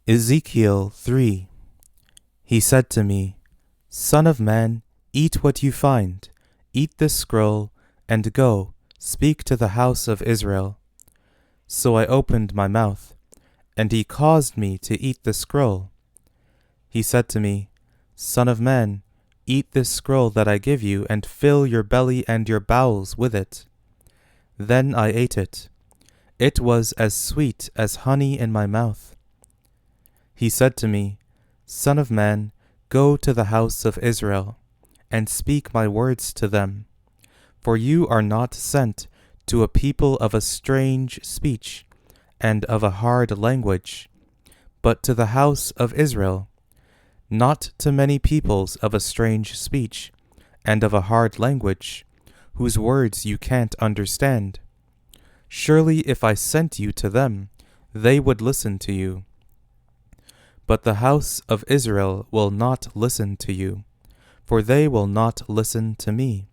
Ezekiel 3. He said to me, Son of man, eat what you find, eat this scroll, and go, speak to the house of Israel. So I opened my mouth, and he caused me to eat the scroll. He said to me, Son of man, eat this scroll that I give you, and fill your belly and your bowels with it. Then I ate it. It was as sweet as honey in my mouth. He said to me, Son of man, go to the house of Israel, and speak my words to them. For you are not sent to a people of a strange speech and of a hard language, but to the house of Israel, not to many peoples of a strange speech and of a hard language, whose words you can't understand. Surely if I sent you to them, they would listen to you. But the house of Israel will not listen to you, for they will not listen to me.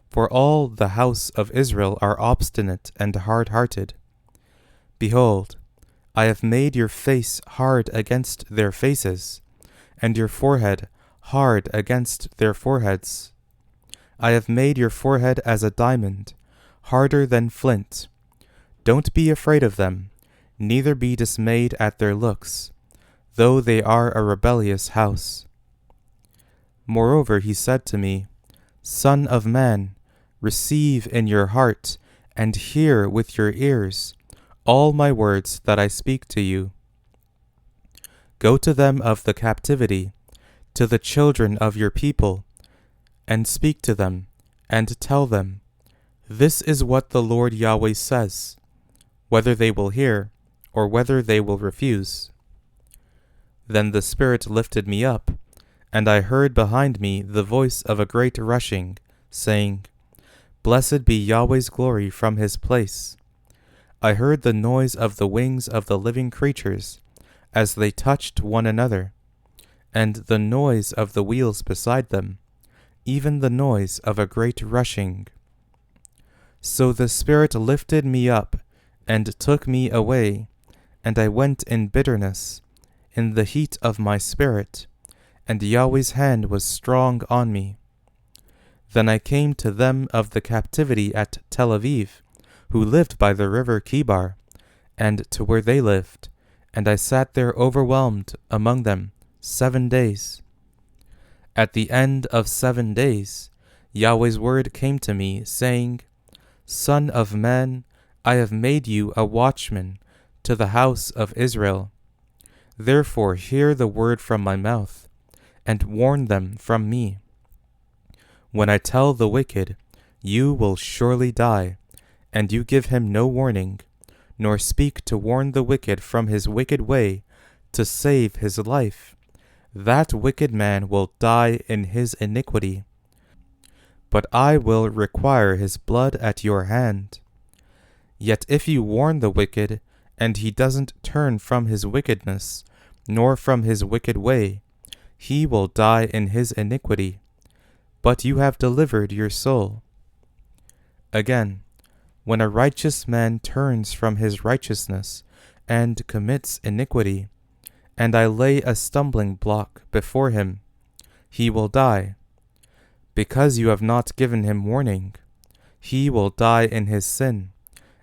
For all the house of Israel are obstinate and hard-hearted. Behold, I have made your face hard against their faces, and your forehead hard against their foreheads. I have made your forehead as a diamond, harder than flint. Don't be afraid of them, neither be dismayed at their looks, though they are a rebellious house. Moreover he said to me, Son of man, receive in your heart, and hear with your ears, all my words that I speak to you. Go to them of the captivity, to the children of your people, and speak to them, and tell them, This is what the Lord Yahweh says, whether they will hear, or whether they will refuse. Then the Spirit lifted me up, and I heard behind me the voice of a great rushing, saying, Blessed be Yahweh's glory from his place. I heard the noise of the wings of the living creatures, as they touched one another, and the noise of the wheels beside them, even the noise of a great rushing. So the Spirit lifted me up, and took me away, and I went in bitterness, in the heat of my spirit, and Yahweh's hand was strong on me. Then I came to them of the captivity at Tel Aviv, who lived by the river Kibar, and to where they lived, and I sat there overwhelmed among them 7 days. At the end of 7 days, Yahweh's word came to me, saying, Son of man, I have made you a watchman to the house of Israel. Therefore hear the word from my mouth, and warn them from me. When I tell the wicked, You will surely die, and you give him no warning, nor speak to warn the wicked from his wicked way, to save his life, that wicked man will die in his iniquity. But I will require his blood at your hand. Yet if you warn the wicked, and he doesn't turn from his wickedness, nor from his wicked way, he will die in his iniquity. But you have delivered your soul. Again, when a righteous man turns from his righteousness, and commits iniquity, and I lay a stumbling block before him, he will die. Because you have not given him warning, he will die in his sin,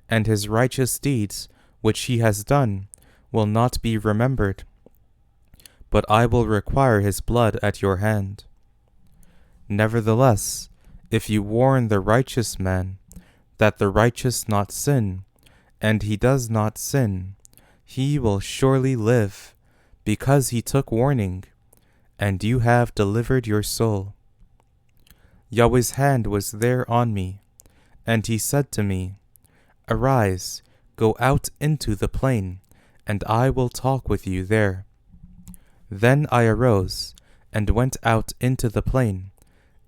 and his righteous deeds which he has done will not be remembered. But I will require his blood at your hand. Nevertheless, if you warn the righteous man, that the righteous not sin, and he does not sin, he will surely live, because he took warning, and you have delivered your soul. Yahweh's hand was there on me, and he said to me, Arise, go out into the plain, and I will talk with you there. Then I arose, and went out into the plain,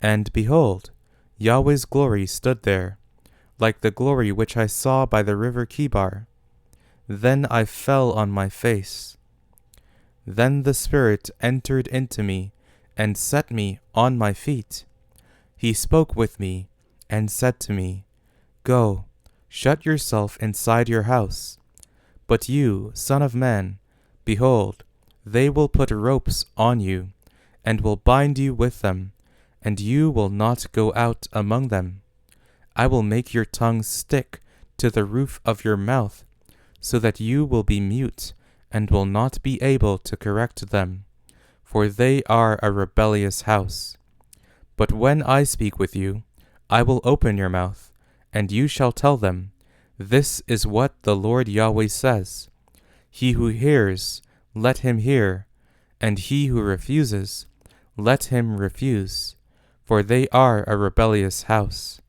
and behold, Yahweh's glory stood there, like the glory which I saw by the river Kibar. Then I fell on my face. Then the Spirit entered into me, and set me on my feet. He spoke with me, and said to me, Go, shut yourself inside your house. But you, son of man, behold, They will put ropes on you, and will bind you with them, and you will not go out among them. I will make your tongue stick to the roof of your mouth, so that you will be mute, and will not be able to correct them, for they are a rebellious house. But when I speak with you, I will open your mouth, and you shall tell them, This is what the Lord Yahweh says. He who hears, let him hear, and he who refuses, let him refuse, for they are a rebellious house.